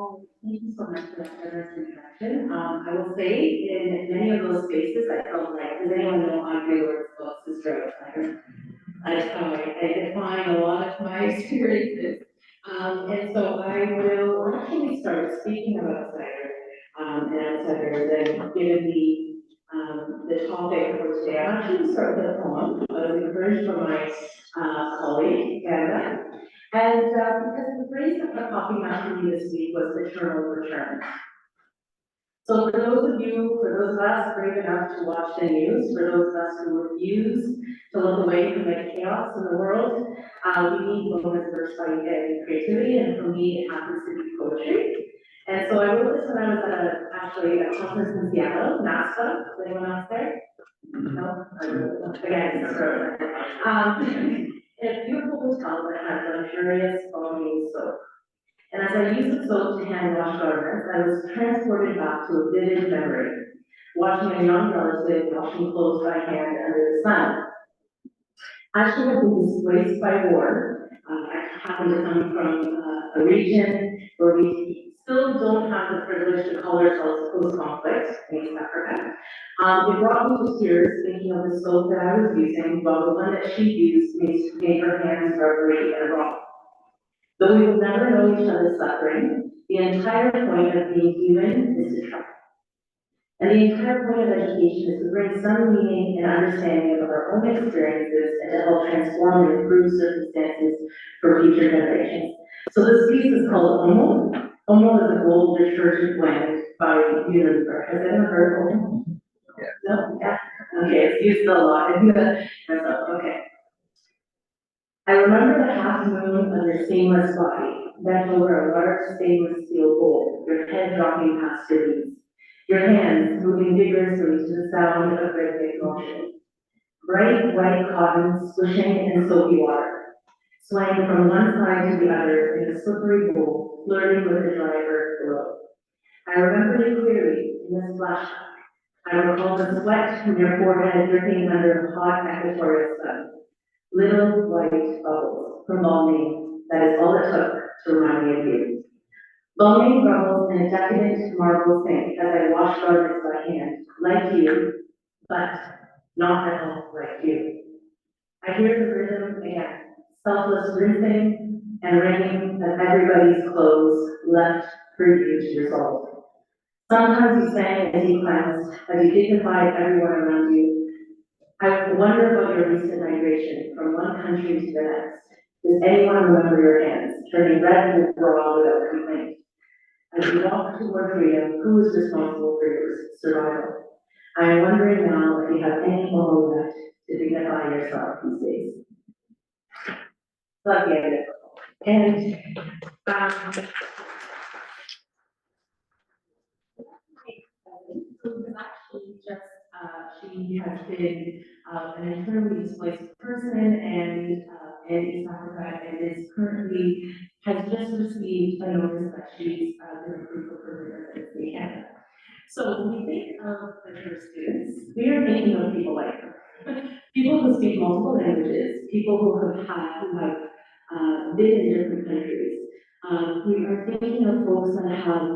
Thank you so much for that generous introduction. I will say, in many of those spaces, I felt like, does anyone know Audrey Lord's books, Sister Outsider? That's how I define a lot of my experiences. And so I will actually start speaking of and outsiders, and given the topic for today, I'm actually going to start with a poem. I was encouraged from my colleague, Canada. And because the phrase that kept popping up for me this week was eternal return. So for those of us brave enough to watch the news, for those of us who refuse to look away from the chaos in the world, we need moments of respite and creativity, and for me, it happens to be poetry. And so I wrote this when I was actually at a conference in Seattle, NASPA. Is anyone else there? No? Again, it's in a beautiful hotel that has luxurious balmy soap. And as I used the soap to hand wash garments, I was transported back to a vivid memory, watching a young relative washing clothes by hand under the sun. As she had been displaced by war, I happen to come from a region where we still don't have the privilege to call ourselves post-conflict in East Africa. It brought me to tears thinking of the soap that I was using, while the one that she used made her hands rubbery and raw. Though we will never know each other's suffering, the entire point of being human is to try. And the entire point of education is to bring some meaning and understanding of our own experiences and to help transform and improve circumstances for future generations. So this piece is called Omo. Omo is a gold detergent blend by Unilever. Has anyone heard of Omo? Yeah. No? Yeah? Okay, it's used a lot. Okay. I remember the half moon on your stainless body, bent over a large stainless steel bowl, your head dropping past your knees, your hands moving vigorously to the sound of rhythmic motion. Bright white cotton swishing in soapy water, swaying from one side to the other in a slippery bowl, flirting with the dry earth below. I remember it clearly in this flashback. I recall the sweat from your forehead dripping under the hot equatorial sun. Little white bubbles from Balmain, that is all it took to remind me of you. Balmain bubbles in a decadent marble sink as I wash garments by hand, like you, but not at all like you. I hear the rhythm again, selfless rinsing and wringing of everybody's clothes left for you to resolve. Sometimes you sang as you cleansed, as you dignified everyone around you. I wonder about your recent migration from one country to the next. Does anyone remember your hands, turning red with raw without complaint? As you walk toward freedom, who is responsible for your survival? I am wondering now if you have any more left to dignify yourself these days. That's the end of it. And actually just she has been an internally displaced person and in East Africa and is currently has just received a notice that she's been approved for permanent residency in Canada. So when we think of mature students, we are thinking of people like her. People who speak multiple languages, people who have been in different countries. We are thinking of folks that have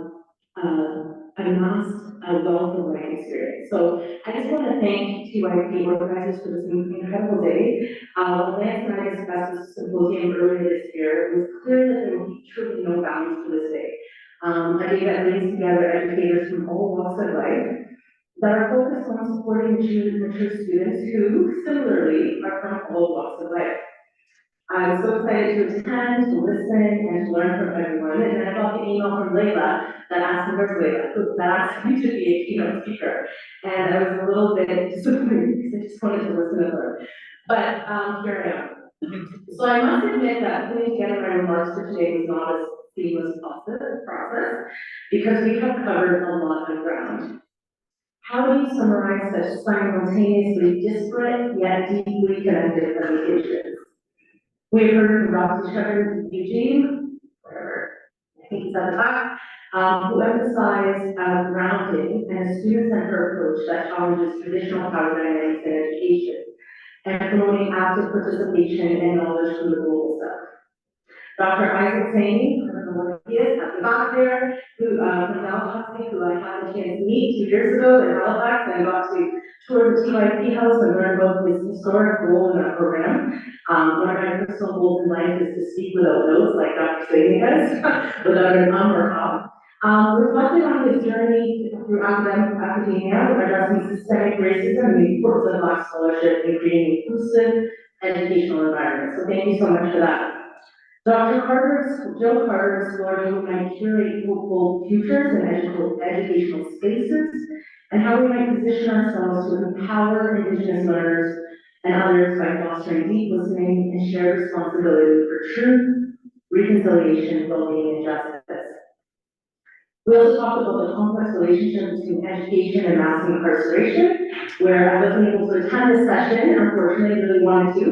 amassed a wealth of life experience. So I just want to thank TYP organizers for this incredible day. When Lance and I discussed this symposium earlier this year, it was clear that there will be truly no bounds to this day. A day that brings together educators from all walks of life that are focused on supporting mature students who, similarly, are from all walks of life. I'm so excited to attend, to listen, and to learn from everyone. And then I got the email from Layla that asked me, where's Layla? That asked me to be a keynote speaker. And I was a little bit disappointed because I just wanted to listen to her. But here I am. So I must admit that putting together my remarks for today was not a seamless process because we have covered a lot of ground. How do you summarize such simultaneously disparate yet deeply connected communications? We've heard from Dr. Trevor Eugene, whatever, I think he's at the back, who emphasized grounding and a student-centered approach that challenges traditional power dynamics in education and promoting active participation and knowledge from the global south. Dr. Isaac Saney, I don't know what he is at the back there, who, from Dalhousie, who I had a chance to meet 2 years ago in Halifax, and I got to tour the TYP house and learn about his historic role in that program. One of my personal goals in life is to speak without notes, like Dr. Sweeney does, without an or up. Reflected on his journey through academia, addressing systemic racism and the importance of Black scholarship in creating inclusive educational environments. So thank you so much for that. Jill Carter explored how we might curate hopeful futures in educational spaces and how we might position ourselves to empower Indigenous learners and others by fostering deep listening and shared responsibility for truth, reconciliation, well-being, and justice. We also talked about the complex relationship between education and mass incarceration, where I wasn't able to attend this session, unfortunately, really wanted to,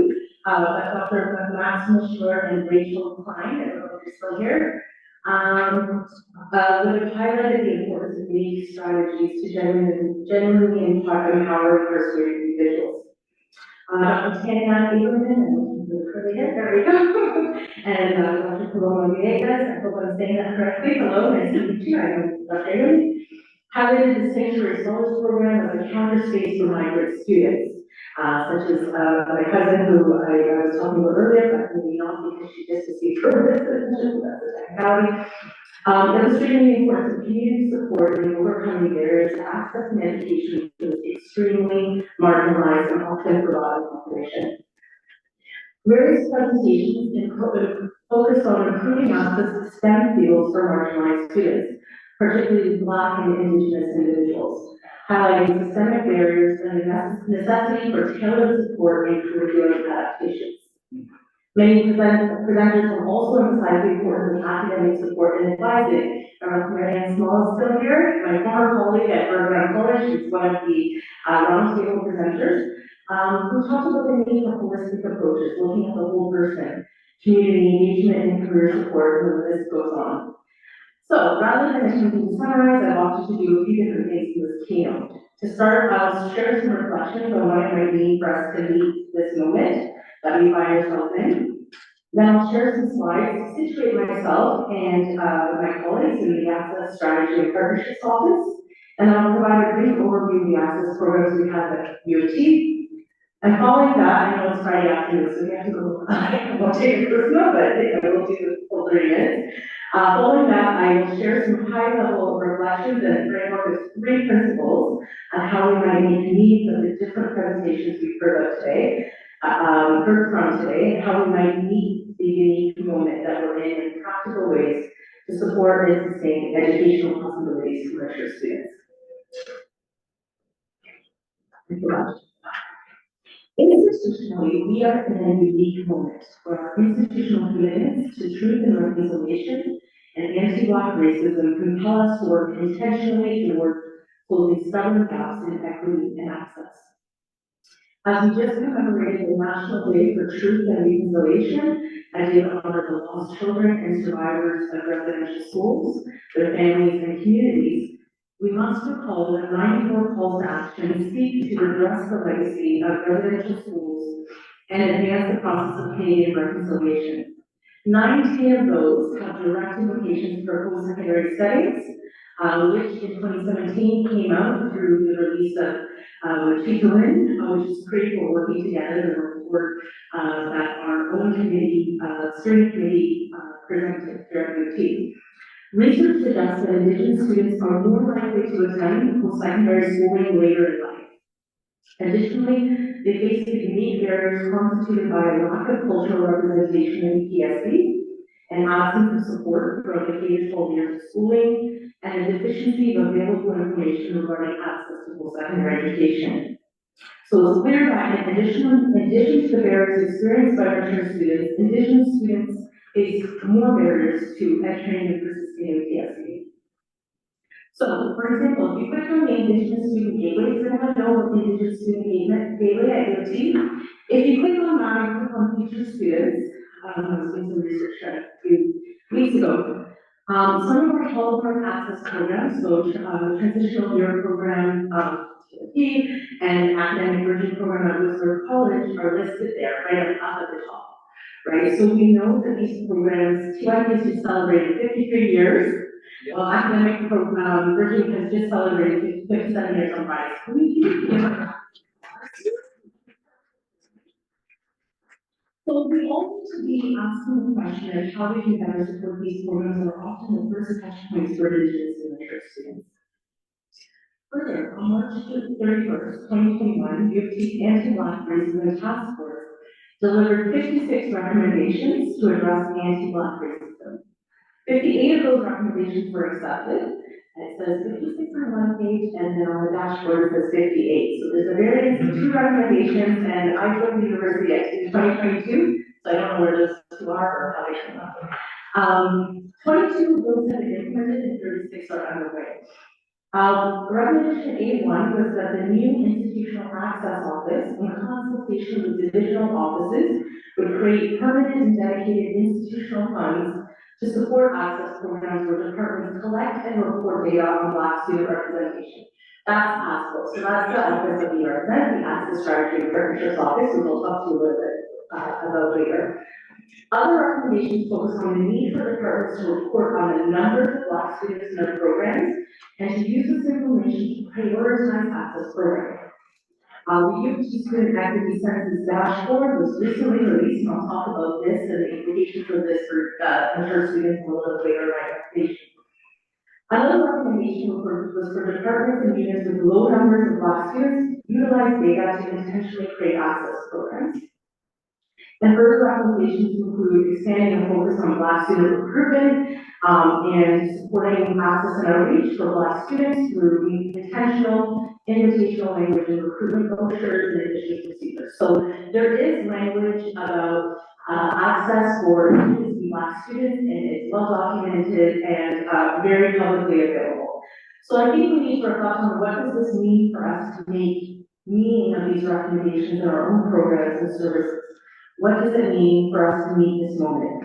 but Dr. Maximus Shore and Rachel Klein, I don't know if you're still here, would have highlighted the importance of unique strategies to genuinely empower incarcerated individuals. Dr. Tanya Aberman, there we go, and Dr. Paloma Villegas, I hope I'm saying that correctly, hello, nice to meet you, I'm Dr. Aberman, highlighted the Sanctuary Scholars Program as a counter space for migrant students, such as my cousin who I was talking about earlier, but maybe not because she just received her citizenship, that's a technicality. Illustrating the importance of community support in overcoming barriers to access and education to this extremely marginalized and often forgotten population. Various presentations focused on improving access to STEM fields for marginalized students, particularly Black and Indigenous individuals, highlighting systemic barriers and the necessity for tailored support and curriculum adaptations. Many presenters will also emphasize the importance of academic support and advising. Marianne Small is still here, my former colleague at Burbank College, who's one of the roundtable presenters, who talked about the need for holistic approaches, looking at the whole person, community engagement, and career support, and the list goes on. So, rather than attempting to summarize, I've opted to do a few different things in this keynote. To start, I'll share some reflections on what it might mean for us to meet this moment that we find ourselves in. Then I'll share some slides to situate myself and my colleagues in the Access Strategy and Partnerships Office. And I'll provide a brief overview of the Access programs we have at U of T. And following that, I know it's Friday afternoon, so we have to go, I won't take it personal, but I will do the full 30 minutes. Following that, I will share some high-level reflections and framework of 3 principles on how we might meet the needs of the different presentations we've heard from today, and how we might meet the unique moment that we're in practical ways to support and sustain educational possibilities for our students. Institutionally, we are in a unique moment where our institutional commitments to truth and reconciliation and anti-Black racism compel us to work intentionally toward closing stubborn gaps in equity and access. As we just commemorated the National Day for Truth and Reconciliation, I did honor the lost children and survivors of residential schools, their families and communities. We must recall that 94 calls to action seek to redress the legacy of residential schools and advance the process of Canadian reconciliation. 19 of those have direct implications for post-secondary studies, which in 2017 came out through the release of TEQA, which is great for working together and a report that our own committee, steering committee, presented here at UT. Research suggests that Indigenous students are more likely to attend post-secondary schooling later in life. Additionally, they face the unique barriers constituted by a lack of cultural representation in PSC, an absence of support throughout the K-12 years of schooling, and a deficiency of available information regarding access to post-secondary education. So it's clear that in addition to the barriers experienced by return students, Indigenous students face more barriers to entering and persisting in PSC. So, for example, if you click on the Indigenous Student Gateway, does anyone know what the Indigenous Student Gateway at UT? If you click on that and click on Future Students, I was doing some research a few weeks ago. Some of our Holocaust access programs, so Transitional Year Program, TFP, and Academic Bridging Program at Whistler College are listed there, right up at the top. right? So we know that these programs, TYP just celebrated 53 years, while academic program, Virginia has just celebrated 57 years on Friday. So we keep giving. So we all need to be asking the question of how we can better support these programs that are often the first touch points for Indigenous and mature students. Further, on March 31st, 2021, U of T's Anti-Black Racism Task Force delivered 56 recommendations to address anti-Black racism. 58 of those recommendations were accepted. It says 56 on one page, and then on the dashboard it says 58. So there's a variance of 2 recommendations, and I joined the university in 2022, so I don't know where those 2 are or how they come up. 22 of those have been implemented and 36 are underway. Recommendation A1 was that the new institutional access office, in consultation with divisional offices, would create permanent and dedicated institutional funds to support access programs where departments collect and report data on Black student representation. That's ASCO. So that's the office of the represent, the Access Strategy and Partnerships Office, which we'll talk to you a little bit about later. Other recommendations focus on the need for departments to report on the numbers of Black students in their programs and to use this information to prioritize access programs. The U of T Student Activity Census dashboard was recently released, and I'll talk about this and the implications of this for mature students a little bit later in my presentation. Another recommendation was for departments and units with low numbers of Black students utilize data to intentionally create access programs. And further recommendations include expanding a focus on Black student recruitment and supporting access and outreach for Black students through intentional, invitational language and recruitment brochures and admissions procedures. So there is language about access for Black students, and it's well documented and very publicly available. So I think we need to reflect on what does this mean for us to make meaning of these recommendations in our own programs and services. What does it mean for us to meet this moment?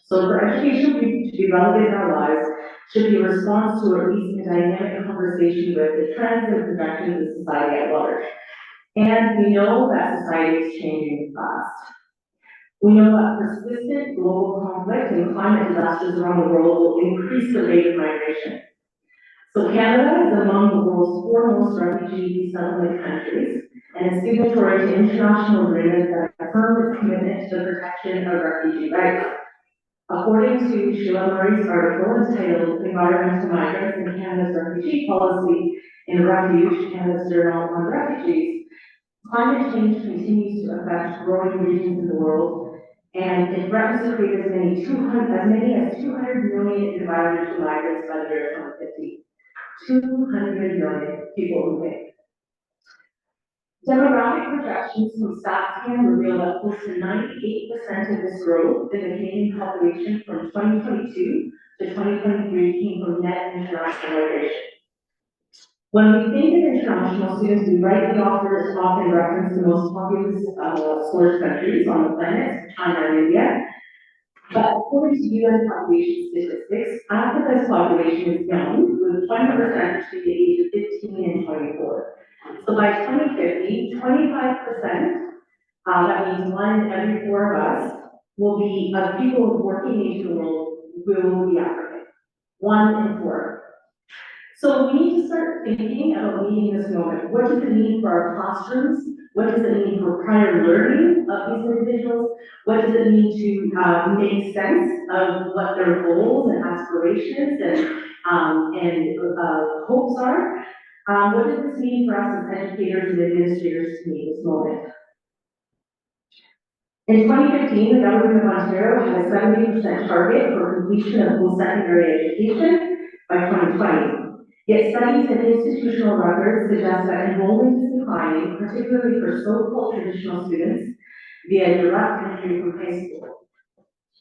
So for education to be relevant in our lives should be a response to at least a dynamic conversation with the trends and projections of society at large. And we know that society is changing fast. We know that persistent global conflict and climate disasters around the world will increase the rate of migration. So Canada is among the world's 4 most refugee settlement countries, and is signatory to international agreements that affirm its commitment to the protection of refugee rights. According to Sheila Murray's article entitled Environmental Migrants and Canada's Refugee Policy in Refuge, Canada's Journal on Refugees, climate change continues to affect growing regions in the world, and it threatens to create as many as 200 million environmental migrants by the year 2050. 200 million people who pay. Demographic projections from StatsCan reveal that close to 98% of this growth in the Canadian population from 2022 to 2023 came from net international migration. When we think of international students, we rightly often reference the most populous source countries on the planet, China and India. But according to UN population statistics, Africa's population is young, with 20% between the age of 15 and 24. So by 2050, 25%, that means 1 in every 4 of us, will be, of people of working age in the world will be African. 1 in 4. So we need to start thinking about meeting this moment. What does it mean for our classrooms? What does it mean for prior learning of these individuals? What does it mean to make sense of what their goals and aspirations and hopes are? What does this mean for us as educators and administrators to meet this moment? In 2015, the government of Ontario had a 70% target for completion of post-secondary education by 2020. Yet studies and institutional records suggest that enrollment is declining, particularly for so-called traditional students, via direct entry from high school.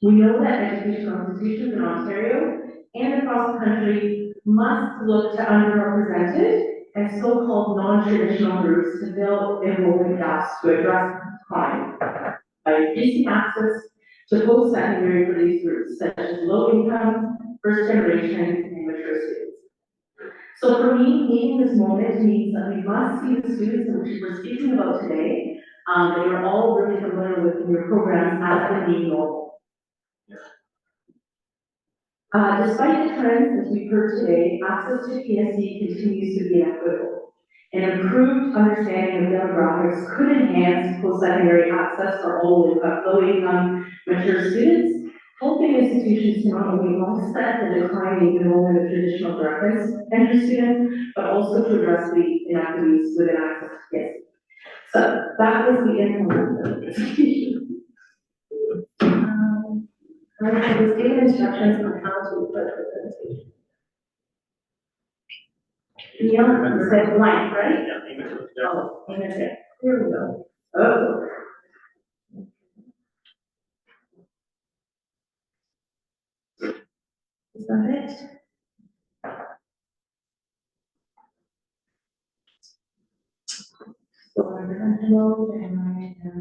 We know that educational institutions in Ontario and across the country must look to underrepresented and so-called non-traditional groups to fill enrollment gaps to address crime by increasing access to post-secondary for these groups, such as low-income, first-generation, and mature students. So for me, meeting this moment means that we must see the students that we're speaking about today that you're all really familiar with in your programs as the new normal. Despite the trends, as we've heard today, access to PSC continues to be inequitable. An improved understanding of demographics could enhance post-secondary access for all low-income mature students, helping institutions to not only offset the declining enrollment of traditional direct entry students, but also to address the inequities within access to PSC. So that was the end of the presentation. I was given instructions on how to approach the presentation. Yeah, it said blank, right? Yeah. Oh, okay. Here we go. Oh. Is that it? So I'm going to load and I am.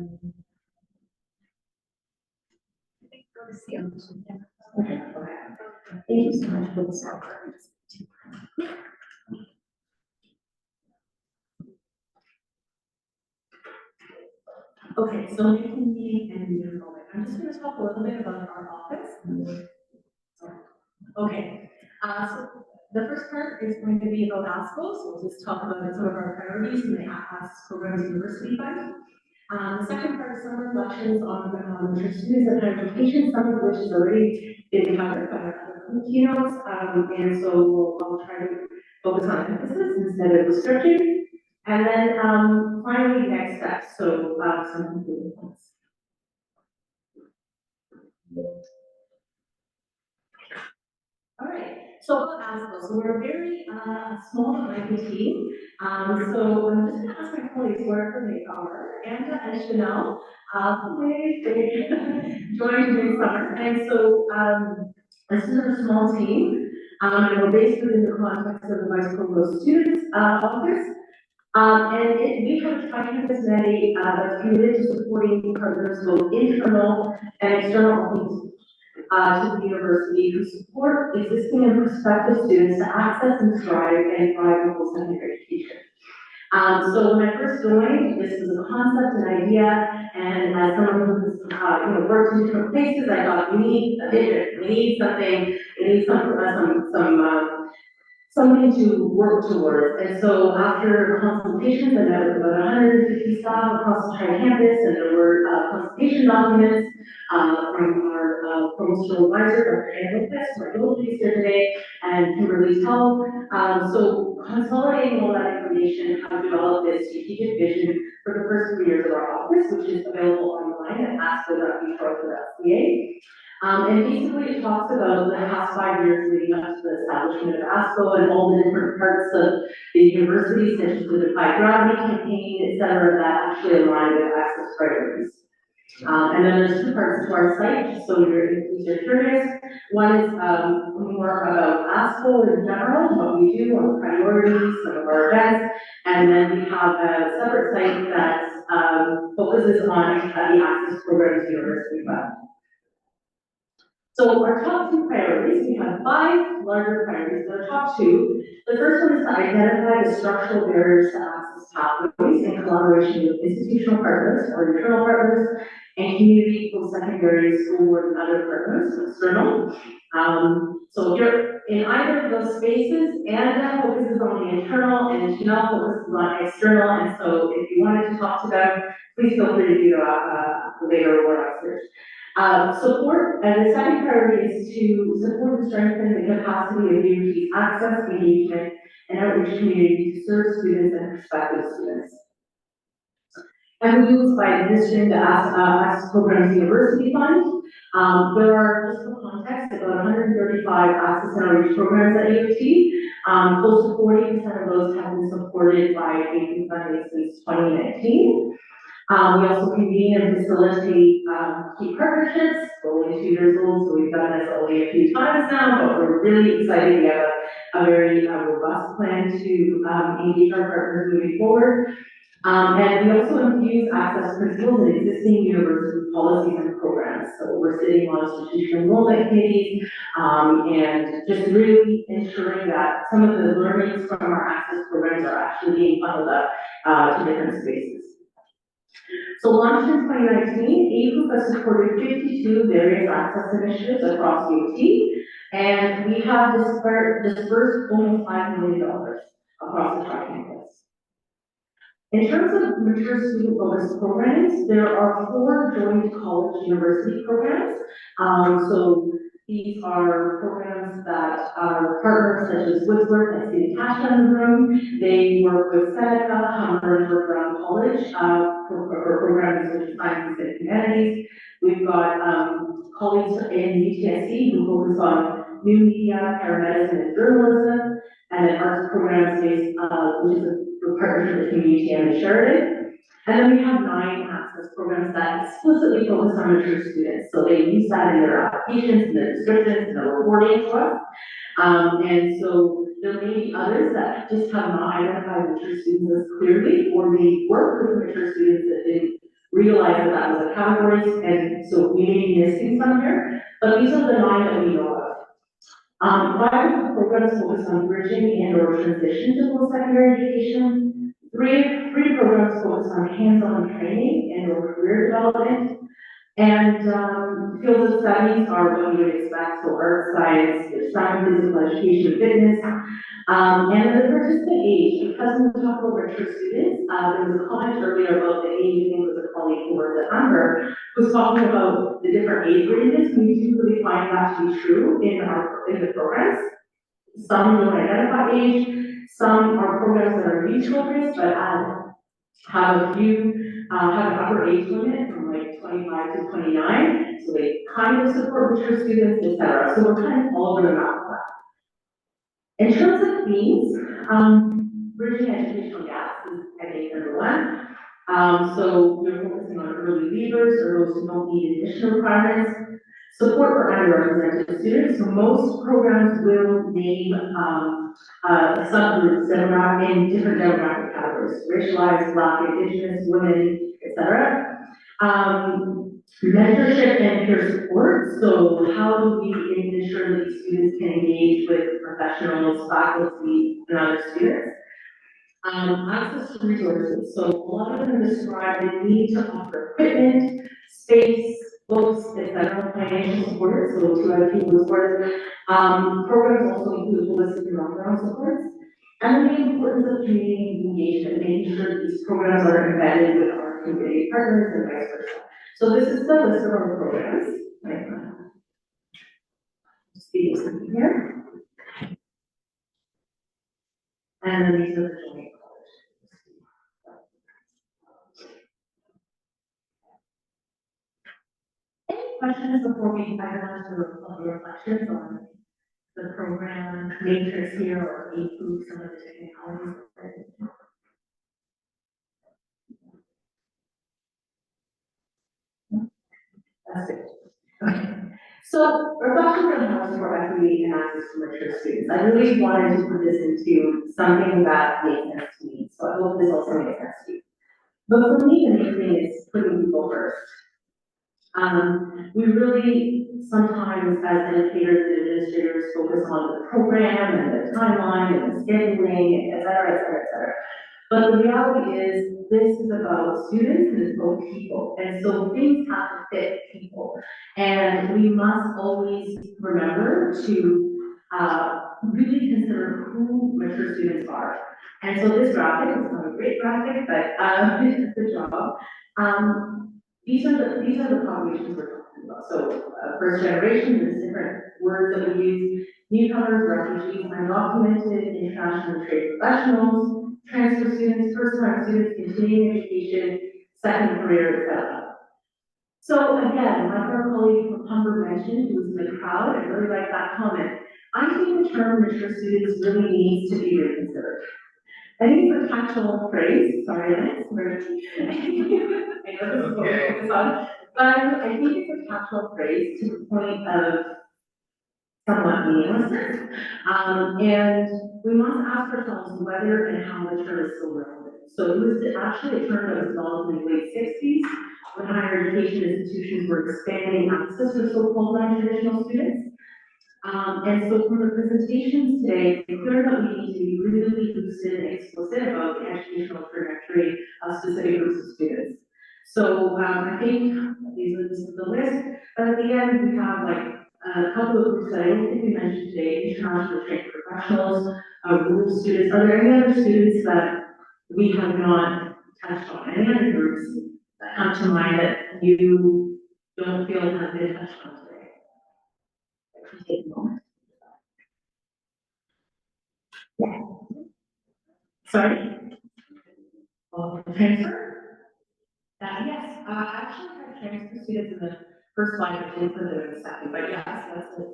Okay. Thank you so much for the software. Okay, so making meeting and enrollment. I'm just going to talk a little bit about our office. Okay, so the first part is going to be about ASCO, so we'll just talk about some of our priorities in the ASCO Programs University Fund. The second part is some reflections on the students and higher education, some of which is already been covered by our keynotes, and so I'll try to focus on emphasis instead of restriction. And then finally, next steps, so some concluding points. All right, so about ASCO, so we're a very small IT team. So I'm just going to ask my colleagues wherever they are, Anna and Chanel, they joined midsummer. And so this is a small team, and we're based within the context of the Vice Provost Students Office. We have a tri-campus mandate that's committed to supporting partners, both internal and external to the university who support existing and prospective students to access and thrive in post-secondary education. So when I first joined, this was a concept, an idea, and as someone who's worked in different places, I thought we need a vision, we need something, we need something to work towards. And so after consultations, I met with about 150 staff across the entire campus, and there were consultation documents from our promotional advisor, Dr. Anne Lopez, who are both here today, and Kimberly Tull. So consolidating all that information, how to develop this strategic vision for the first 3 years of our office, which is available online at asco.utoronto.ca. And basically it talks about the past 5 years leading up to the establishment of ASCO and all the different parts of the university, such as the Defy Gravity campaign, et cetera, that actually align with access priorities. And then there's two parts to our site, so if you're curious. One is more about ASCO in general, what we do, our priorities, some of our events, and then we have a separate site that focuses on the Access Programs University Fund. So our top two priorities, we have 5 larger priorities, but our top 2. The first one is to identify the structural barriers to access pathways in collaboration with institutional partners or internal partners and community post-secondary school board and other partners, external. So if you're in either of those spaces, Anna focuses on the internal and Chanel focuses on external, and so if you wanted to talk to them, please feel free to do that later or upstairs. Support, and the second priority is to support and strengthen the capacity of UT's access, engagement, and outreach community to serve students and prospective students. And we use by administering the Access Programs University Fund. There are, just for context, about 135 access and outreach programs at AUT. Close to 40% of those have been supported by AUT funding since 2019. We also convene and facilitate key partnerships. We're only 2 years old, so we've done this only a few times now, but we're really excited. We have a very robust plan to engage our partners moving forward. And we also infuse access principles in existing university policies and programs. So we're sitting on strategic enrollment committees and just really ensuring that some of the learnings from our access programs are actually being funneled up to different spaces. So launched in 2019, APOOP has supported 52 various access initiatives across UT, and we have dispersed almost $5 million across the tri-campus. In terms of mature student focused programs, there are 4 joint college university programs. So these are programs that our partners such as Woodsworth, I see Natasha in the room. They work with Seneca, Humber, and Brown College for programs such as science and humanities. We've got colleagues in UTSC who focus on new media, paramedicine, and journalism, and then arts programs based, which is a partnership between UT and Sheridan. And then we have 9 access programs that explicitly focus on mature students. So they use that in their applications, in their descriptions, in their reporting to us. And so there may be others that just have not identified mature students as clearly, or they work with mature students that didn't realize that that was a category, and so we may be missing some here. But these are the 9 that we know of. 5 of the programs focus on bridging and or transition to post-secondary education. Three programs focus on hands-on training and or career development. And fields of studies are what you would expect, so art, science, physical education, fitness. And the participant age, because we talk about mature students, there was a comment earlier about the age, I think it was a colleague who worked at Humber, was talking about the different age ranges. We do really find that to be true in the programs. Some don't identify age, some are programs that are youth focused, but have a few, have an upper age limit from like 25 to 29, so they kind of support mature students, etc. So we're kind of all over the map of that. In terms of themes, bridging educational gaps is, I think, number 1. So we're focusing on early leavers or those who don't need additional requirements. Support for underrepresented students. So most programs will name subgroups that are in different demographic categories: racialized, Black, Indigenous, women, etc. Mentorship and peer support. So how do we ensure that these students can engage with professionals, faculty, and other students? Access to resources. So a lot of them describe the need to offer equipment, space, books, etc., financial support. So to other people's support. Programs also include holistic and wraparound supports. And the importance of community engagement, making sure that these programs are embedded with our community partners and vice versa. So this is the list of our programs. See this here. And then these are the joint. Any questions before we dive into the reflections on the program matrix here or APOOP, some of the technicalities? That's it. Okay. So reflections on how to support equity and access to mature students. I really wanted to put this into something that makes sense to me. So I hope this also makes sense to you. But for me, the main thing is putting people first. We really sometimes, as educators and administrators, focus on the program and the timeline and the scheduling, et cetera, et cetera, et cetera. But the reality is, this is about students and it's about people. And so things have to fit people. And we must always remember to really consider who mature students are. And so this graphic is not a great graphic, but this is the job. These are the populations we're talking about. So first generation, there's different words that we use: newcomers, refugees, undocumented, international trade professionals, transfer students, first-time students, continuing education, second career, etc. So again, like our colleague from Humber mentioned, who was in the crowd, I really like that comment. I think the term mature students really needs to be reconsidered. I think it's a catch-all phrase, sorry, Lance, I know this is what we focus on, but I think it's a catch-all phrase to the point of somewhat meaninglessness. And we must ask ourselves whether and how the term is still relevant. So it was actually a term that was developed in the late 60s when higher education institutions were expanding access to so-called non-traditional students. And so from the presentations today, it's clear that we need to be really lucid and explicit about the educational trajectory of specific groups of students. So, I think this is the list, but at the end, we have like a couple of groups that I don't think we mentioned today, international trained professionals, rural students. Are there any other students that we have not touched on? Any other groups that come to mind that you don't feel have been touched on today? Take a moment. Sorry? Transfer? Yes, I actually had transfer students in the first line, I didn't put it in the second, but yes, that's it.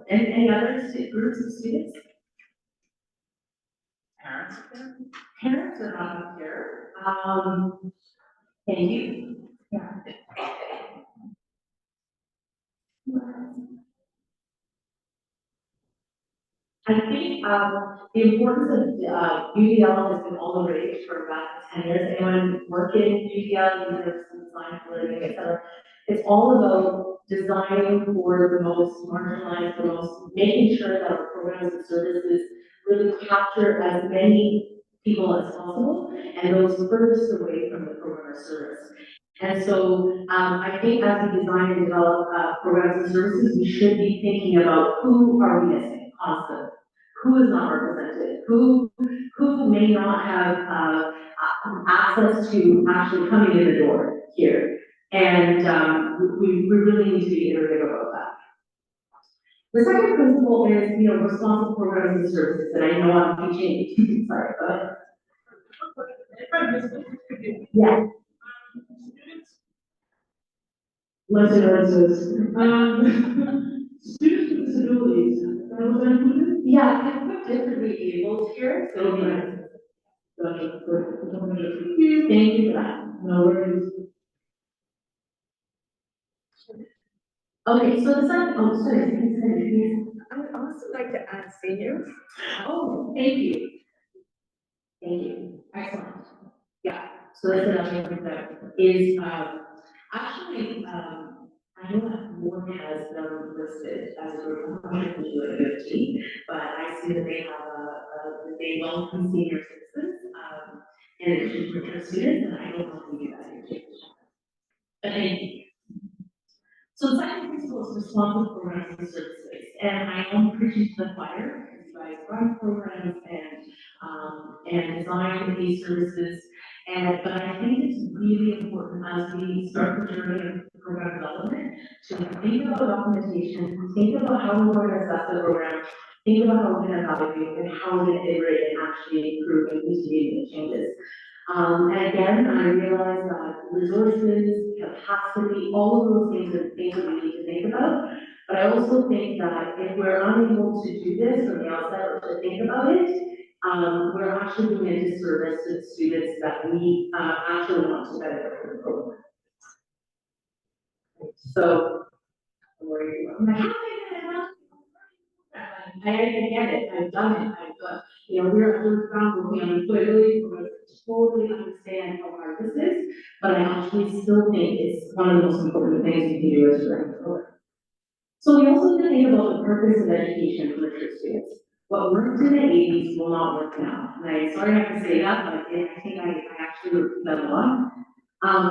Any other groups of students? Parents? Parents are not up here. Thank you. Yeah. I think, the importance of, UDL has been all the rage for about 10 years. Anyone working in UDL, either some design, learning, et cetera. It's all about designing for the most marginalized, the most, making sure that our programs and services really capture as many people as possible and those furthest away from the program or service. And so, I think as we design and develop, programs and services, we should be thinking about who are we missing constantly. Who is not represented, who may not have, access to actually coming in the door here. And, we really need to be iterative about that. The second principle is, responsible programs and services, and I know I'm teaching, sorry, but. Yeah. Students with disabilities, that was included? Yeah, I put differently abled here, so yeah. Gotcha. Thank you for that. No worries. Okay, so the second, sorry. I would also like to add seniors. Oh, thank you. Thank you. Excellent. Yeah, so that's another thing that is, actually, I know that Ward has them listed as a group of 150, but I see that they have that they welcome senior citizens, in addition to their students, and I don't know if we do that in But thank you. So the second principle is responsive programs and services, and I am preaching to the choir, because you guys run programs and design these services, but I think it's really important as we start the journey of program development to think about documentation, think about how we're going to assess the program, think about how we're going to evaluate and how we're going to iterate and actually improve and continue to make changes. And again, I realize that resources, capacity, all of those things are things that we need to think about. But I also think that if we're unable to do this from the outset or to think about it, we're actually doing a disservice to the students that we actually want to benefit from the program. So, where are you? I get it, I've done it, we're found working on employability, we're totally understand how hard this is, but I actually still think it's one of the most important things we can do as a direct program. So we also need to think about the purpose of education for mature students. What worked in the 80s will not work now. And I'm sorry I have to say that, but I think I actually repeat that a lot.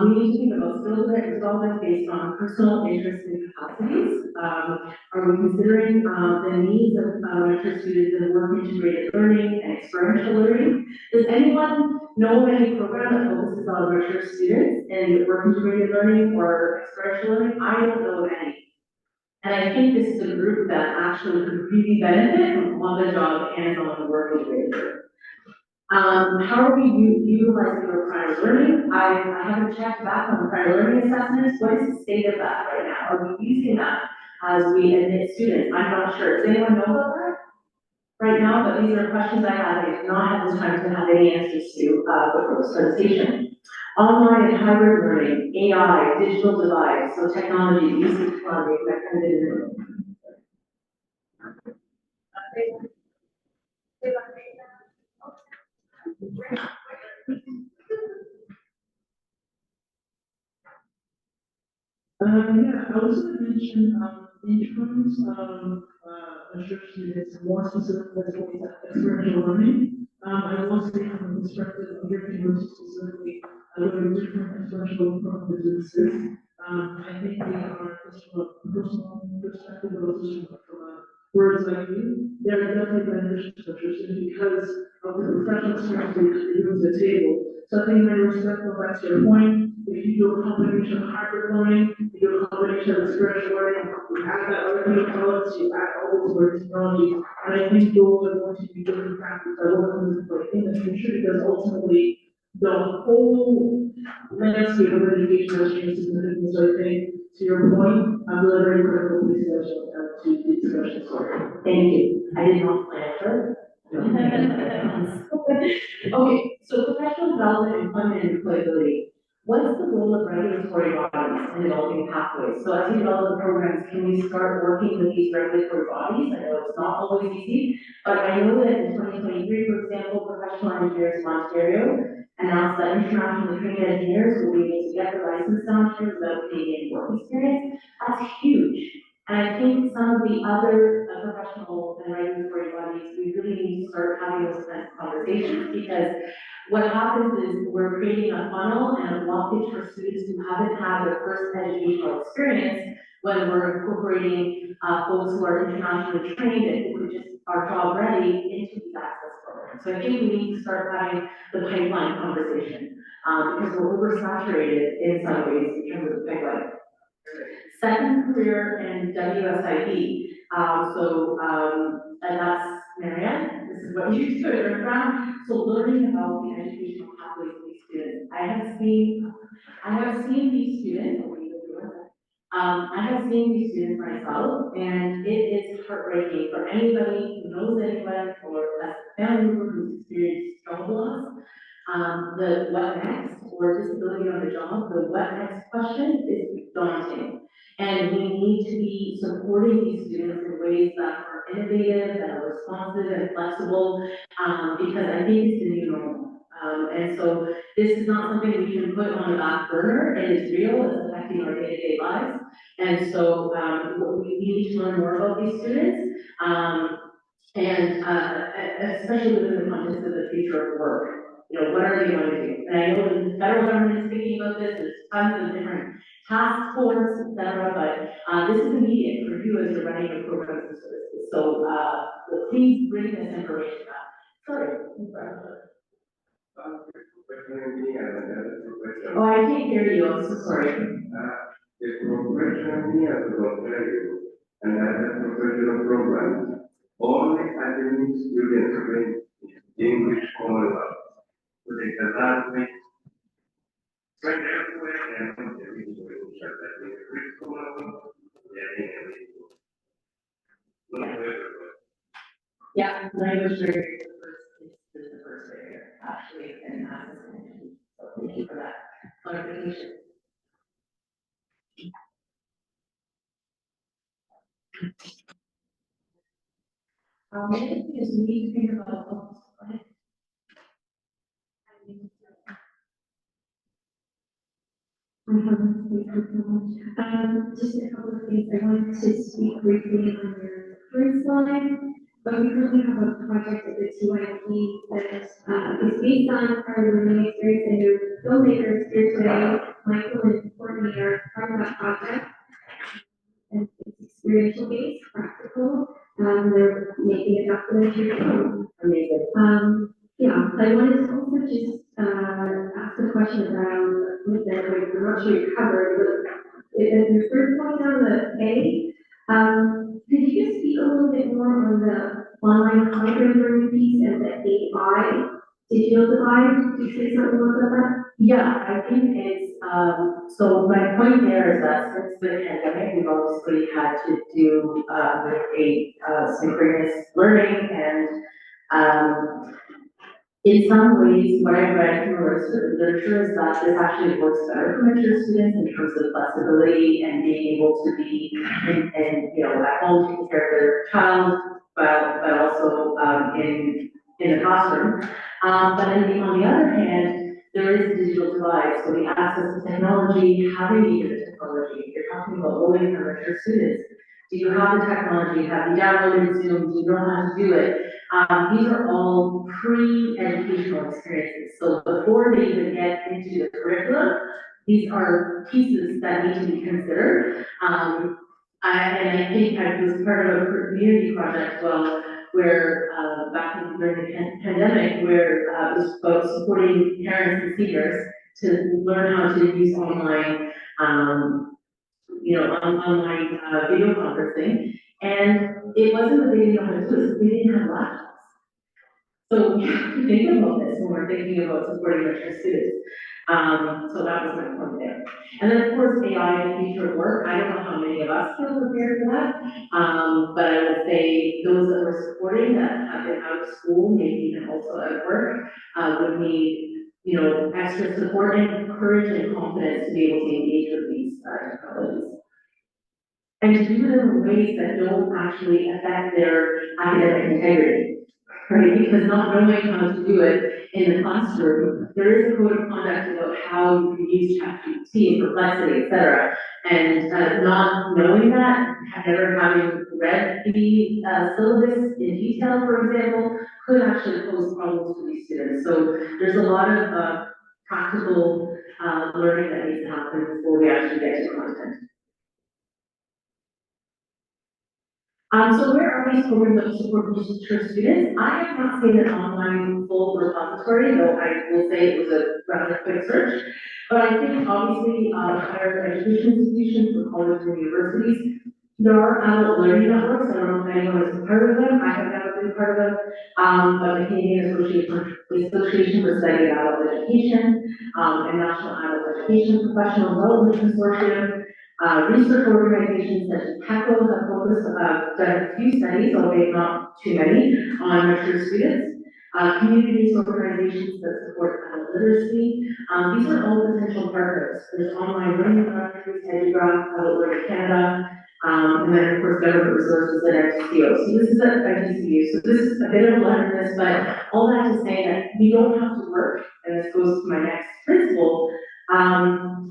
We need to think about skills development based on personal interests and capacities. Are we considering the needs of mature students in work integrated learning and experiential learning? Does anyone know of any program that focuses on mature students in work integrated learning or experiential learning? I don't know of any. And I think this is a group that actually could really benefit from on-the-job, hands-on work integrated learning. How are we utilizing our prior learning? I haven't checked back on the prior learning assessments. What is the state of that right now? Are we using that as we admit students? I'm not sure. Does anyone know about that right now? But these are questions I have. I do not have the time to have any answers to before this presentation. Online and hybrid learning, AI, digital divide, so technology, usage economy, that kind of thing. Yeah, I was going to mention, in terms of, mature students, more specifically, experiential learning. I want to say from the perspective of your university specifically, there are different potential from businesses. I think they are, just from a personal perspective, but also from a words like you, they're definitely beneficial to our students because of the professional experience they bring to the table. So I think very respectful, back to your point, if you do a combination of hybrid learning, you do a combination of experiential learning, you add that other components, you add all those learning technologies, and I think those are going to be different factors that will come into play in the future, because ultimately, the whole landscape of education has changed significantly. So I think, to your point, I'm really very critical to the discussion, to the discussion, sorry. Thank you. I did not plan for it. Okay, so professional development, employment, and employability. What's the role of regulatory bodies in developing pathways? So as you develop the programs, can we start working with these regulatory bodies? I know it's not always easy, but I know that in 2023, for example, Professional Engineers in Ontario announced that internationally trained engineers will be able to get the license down here without Canadian work experience. That's huge. And I think some of the other professional and regulatory bodies, we really need to start having those kinds of conversations, because what happens is we're creating a funnel and a blockage for students who haven't had their first educational experience when we're incorporating folks who are internationally trained and who just are job ready into these access programs. So I think we need to start having the pipeline conversation because we're oversaturated in some ways in terms of the pipeline. Second, career and WSIB. And that's Marianne. This is what you do at Brown. So learning about the educational pathways of these students. I have seen these students. I have seen these students myself, and it is heartbreaking for anybody who knows anyone or as a family member who's experienced job loss. The what next or disability on the job, the what next question is daunting. And we need to be supporting these students in ways that are innovative, that are responsive and flexible, because I think it's the new normal. And so this is not something we can put on the back burner. It is real, it's affecting our day-to-day lives. And so we need to learn more about these students, and especially within the context of the future of work. You know, what are they going to do? And I know the federal government is thinking about this, there's tons of different task force, et cetera, but this is immediate for you as you're running your programs and services. So please bring this information up. Sorry. Oh, I can't hear you, I'm so sorry. The profession here to Ontario and as a professional program, only academic students bring English common law. So they cannot make right everywhere and from the region that they read common law, they are in everything. Not everywhere. Yeah, language barrier is the first barrier, actually, and so thank you for that clarification. The other thing is we need to think about, go ahead. Just a couple of things. I wanted to speak briefly on your first slide, but we currently have a project at the TYP that is based on our learning experience, and your filmmakers here today, Michael and Courtney, are part of that project. And it's experiential based, practical. They're making a documentary film. Amazing. Yeah, I wanted to also just ask a question around that I'm not sure you covered, but in your first point on the A, could you just speak a little bit more on the online hybrid learning piece and the AI digital divide? Could you say something about that? Yeah, I think it's, so my point there is that since the pandemic, we've obviously had to do with a synchronous learning, and in some ways, what I've read through literature is that this actually works better for mature students in terms of flexibility and being able to be in you know, at home taking care of their child, but also in the classroom. But then on the other hand, there is a digital divide, so the access to technology, how do you use the technology? You're talking about low-income mature students. Do you have the technology? Have you downloaded Zoom? Do you know how to do it? These are all pre-educational experiences. So before they even get into the curriculum, these are pieces that need to be considered. And I think I was part of a community project, well, where, back during the pandemic, where, it was about supporting parents and seniors to learn how to use online, online, video conferencing. And it wasn't that they didn't know how to do it, they didn't have laptops. So we have to think about this when we're thinking about supporting our students. So that was my point there. And then, of course, AI in the future of work, I don't know how many of us feel prepared for that. But I would say those that we're supporting that have been out of school, maybe even also at work, would need, extra support and courage and confidence to be able to engage with these technologies. And to do it in ways that don't actually affect their academic integrity. Right, because not knowing how to do it in the classroom, there is a code of conduct about how you can use ChatGPT, Perplexity, et cetera. And not knowing that, never having read the syllabus in detail, for example, could actually pose problems for these students. So there's a lot of practical learning that needs to happen before we actually get to content. So where are these programs that support research students? I have not seen an online full repository, though I will say it was a rather quick search. But I think obviously, higher education institutions, the colleges and universities, there are adult learning networks. I don't know if anyone is part of them. I have never been part of them. But the Canadian Association for Study of Adult Education, and National Adult Education Professional Development Consortium. Research organizations such as PECO have focused, done a few studies, albeit not too many, on mature students. Community organizations that support adult literacy. These are all potential partners. There's online learning directories, EduGraph, Adult Learning Canada, and then of course government resources at XCO. So this is at GCU. So this is a bit of a learnedness, but all that to say that we don't have to work, and this goes to my next principle,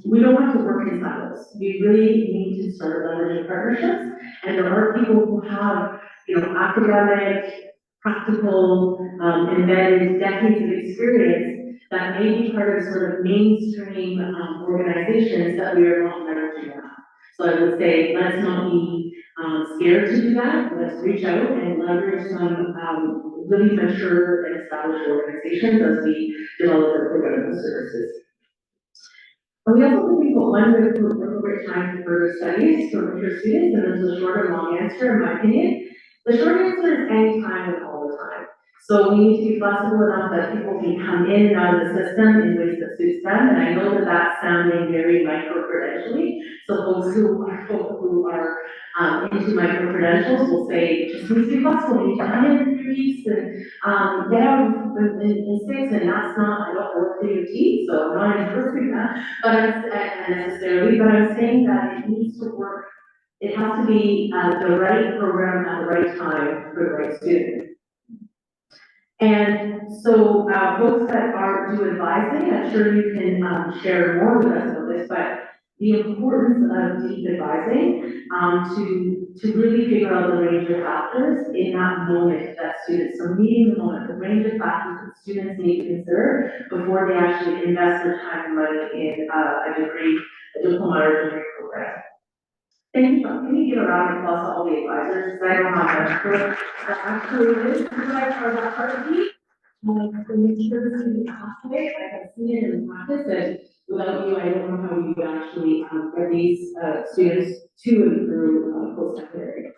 we don't have to work in silos. We really need to start leveraging partnerships, and there are people who have, academic, practical, embedded decades of experience that may be part of sort of mainstream organizations that we are not leveraging enough. So I would say, let's not be scared to do that. Let's reach out and leverage some really mature and established organizations as we develop our programs and services. And we also think about one good appropriate time for further studies for mature students, and there's a short and long answer, in my opinion. The short answer is any time and all the time. So we need to be flexible enough that people can come in and out of the system in ways that suits them, and I know that that's sounding very micro-credentially. So folks who are into micro-credentials will say, just need to be flexible, you need to come in 3 weeks and get out in 6, and that's not, I don't work for UT, so I'm not endorsing that, but necessarily, but I'm saying that it needs to work. It has to be the right program at the right time for the right student. And so, folks that do advising, I'm sure you can share more with us about this, but the importance of deep advising to really figure out the range of factors in that moment that students, so meeting the moment, the range of factors that students need to consider before they actually invest their time and money in a degree, a diploma or degree program. Thank you. Can you give a round of applause to all the advisors? Because I don't know how much work that actually is. You guys are that part of me. So make sure to see the pathway. I have seen it in practice, and without you, I don't know how you would actually get these students to and through post-secondary.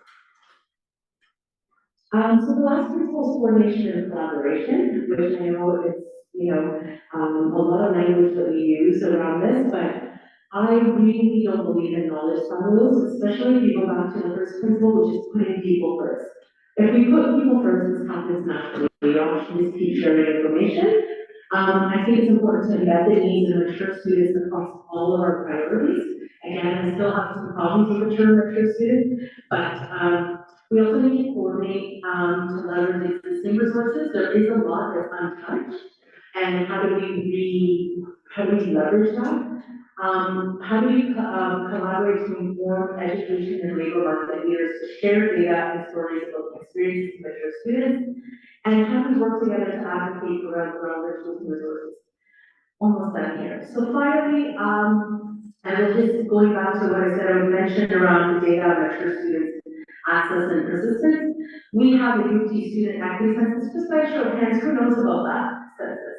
So the last principle is coordination and collaboration, which I know is, a lot of language that we use around this, but I really don't believe in knowledge silos, especially if you go back to the first principle, which is putting people first. If we put people first, this happens naturally. We don't actually just keep sharing information. I think it's important to embed the needs of mature students across all of our priorities. Again, I still have some problems with mature students, but we also need to coordinate to leverage existing resources. There is a lot that's untouched, and how do we leverage that? How do you collaborate to inform education and labor market leaders to share data and stories about the experiences of mature students? And how do we work together to advocate for relevant tools and resources? almost done here. So finally, I was just going back to what I said, I mentioned around the data of mature students, access and persistence. We have a UT student active census, just by show of hands, who knows about that census?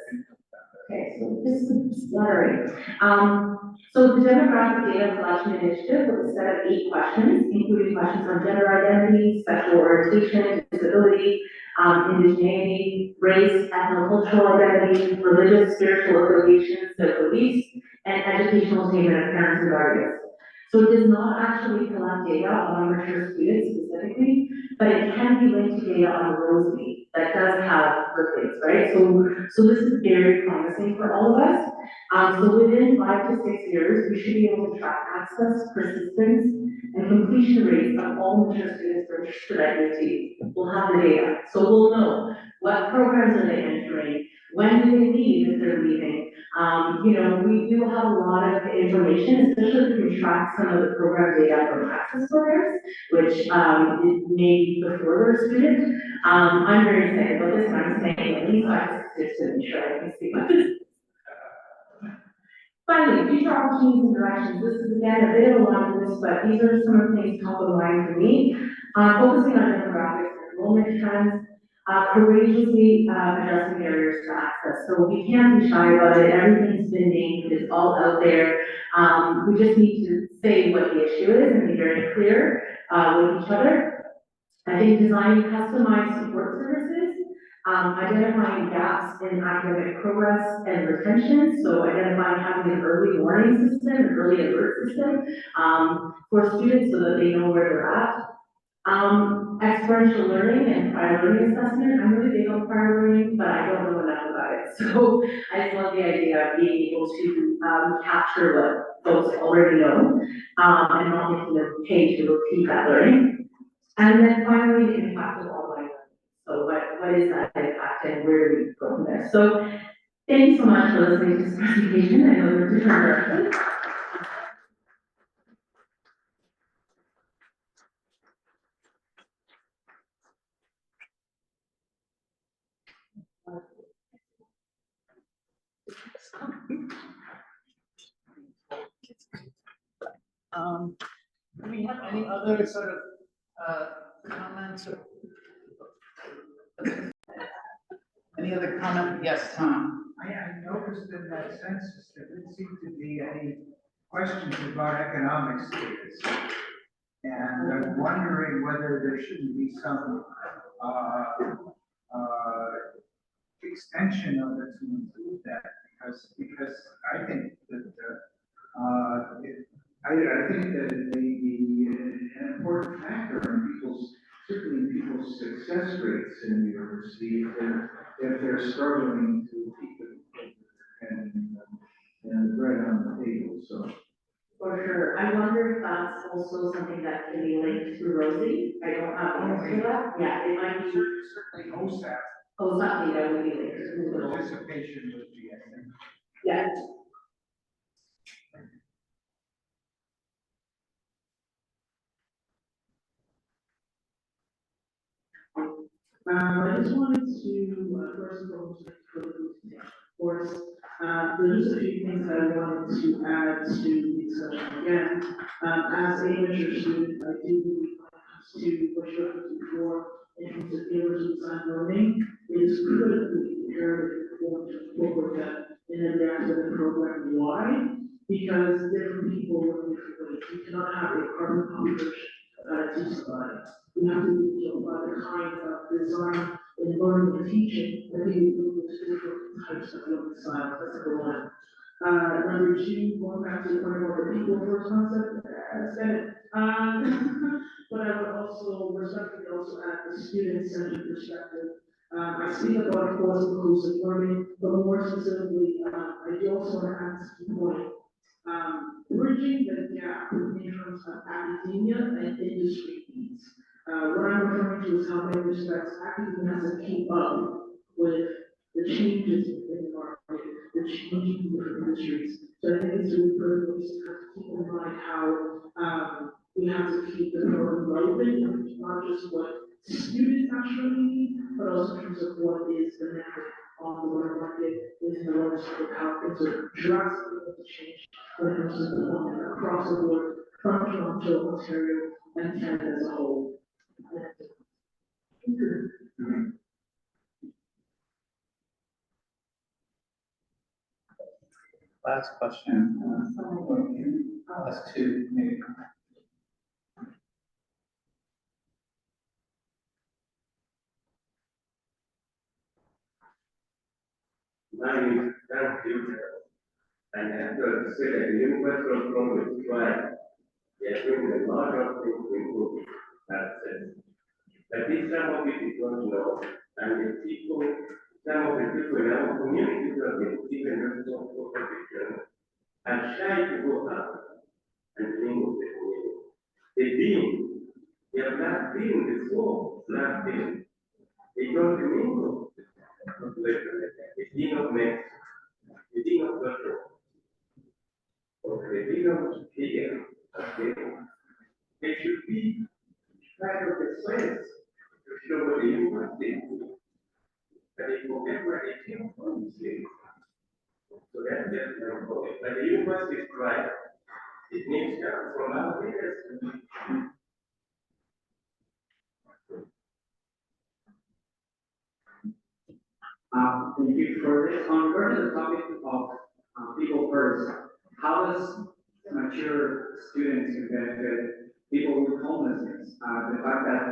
Okay, so this is slurry. So the demographic data collection initiative was a set of 8 questions, including questions on gender identity, sexual orientation, disability, indigeneity, race, ethno-cultural identity, religious, spiritual affiliations, their beliefs, and educational attainment of parents and guardians. So it does not actually collect data on mature students specifically, but it can be linked to data on Rosalie that does have birthdays, right? So this is very promising for all of us. So within 5 to 6 years, we should be able to track access, persistence, and completion rates of all mature students registered at UT. We'll have the data, so we'll know what programs are they entering, when do they leave if they're leaving. You know, we will have a lot of information, especially if we can track some of the program data from access programs, which it may be before they're a student. I'm very excited about this, and I'm saying at least 5 to 6 years to be sure I can speak about this. Finally, future opportunities and directions. This is again a bit of a long list, but these are some of the things top of mind for me. Focusing on demographics and enrollment trends, courageously addressing barriers to access. So we can't be shy about it. Everything's been named, it's all out there. We just need to say what the issue is and be very clear with each other. I think designing customized support services, identifying gaps in academic progress and retention, so identifying having an early warning system, an early alert system for students so that they know where they're at. Experiential learning and prior learning assessment. I'm really big on prior learning, but I don't know enough about it. So I just love the idea of being able to capture what folks already know and not making them pay to repeat that learning. And then finally, the impact of online learning. So what is that impact and where do we go from there? So thank you so much for listening to this presentation. I know there are different directions. Do we have any other sort of, comments or? Any other comment? Yes, Tom? I noticed in that census, there didn't seem to be any questions about economic status. And I'm wondering whether there shouldn't be some, extension of it to include that, because I think that, I think that it may be an important factor in certainly in people's success rates in university, if they're struggling to keep it and bread on the table, so. For sure. I wonder if that's also something that can be linked to Rosie. I don't have the answer to that. Yeah, it might be. Certainly OSAP data would be linked to Google. participation would be, I think. Yeah. I just wanted to, first of all, for the presentation. Of course, there's just a few things that I wanted to add to the discussion. Again, as a mature student, I do believe when it comes to what you referenced before, in terms of universal design learning, it is critically imperative for to incorporate that in every academic program. Why? Because different people work different ways. You cannot have a carbon copy teach somebody. We have to, apply the kind of design in learning and teaching that we do with different types of learning styles. That's number one. Number two, going back to the point about the people first concept, I said it. But I would also respectfully also add the student-centered perspective. I speak about, of course, inclusive learning, but more specifically, I do also want to add this point. Bridging the gap in terms of academia and industry needs. What I'm referring to is how many respects academia has to keep up with the changes in the market, the changes in different industries. So I think it's really critical to keep in mind how we have to keep the program relevant, not just what students actually need, but also in terms of what is the market on the learner market with in the legislative of how things are drastically going to change when it comes to performing across the board from Toronto, Ontario, and Canada as a whole. Last question, last two, maybe. Mine is thank you. And after to say that the University of Toronto is trying, they are doing a lot of things to improve that sense. But this some of it is not known, and the people, some of the people in our communities have been given responsible position and try to go out and mingle with the community. The being, they have not been before, not been. They don't mingle with the population. The being of men, the being of culture, or the being of fear, okay? They should be kind of the sense to show what the human thing. But they forget where they came from, you see. So that's the point. But the universe is right. It needs to come from our leaders. Thank you for this. On the topic of people first, how does mature students can benefit people with homelessness? The fact that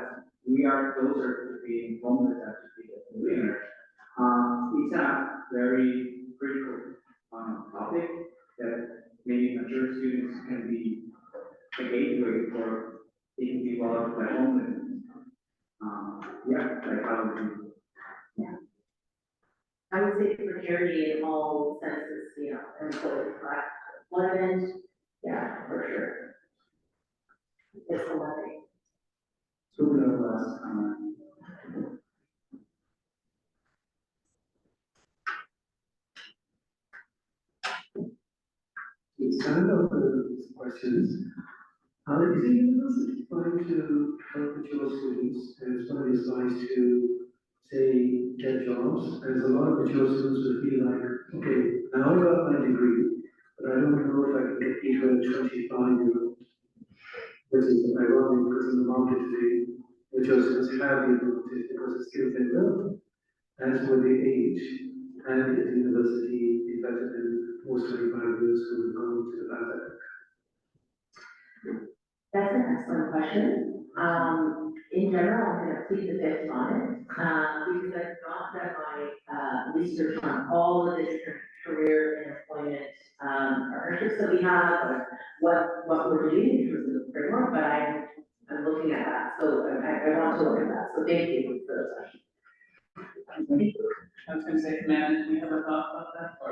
we are closer to being homeless as to being millionaires, it's a very critical topic that maybe mature students can be a gateway for taking people out of their homelessness. Like how would you? I would say precarity in all senses, you know, and so employment, yeah, for sure. It's a lot. So the last comment. It's kind of questions. Is the university trying to help mature students and somebody decides to say get jobs? There's a lot of mature students who feel like, okay, now I got my degree, but I don't know if I can get into a 25-year-old, which is ironic because in the market today, mature students have the ability because of skills they learn. As with the age, and if the university is better than most 25 years who have gone to the latter. That's an excellent question. In general, I'm gonna plead the fifth on it, because I've not done my, research on all of the different career and employment, partnerships that we have, or what we're doing in terms of the framework, but I'm looking at that, so I want to look at that, so thank you for the question. I was gonna say, man, do you have a thought about that, or?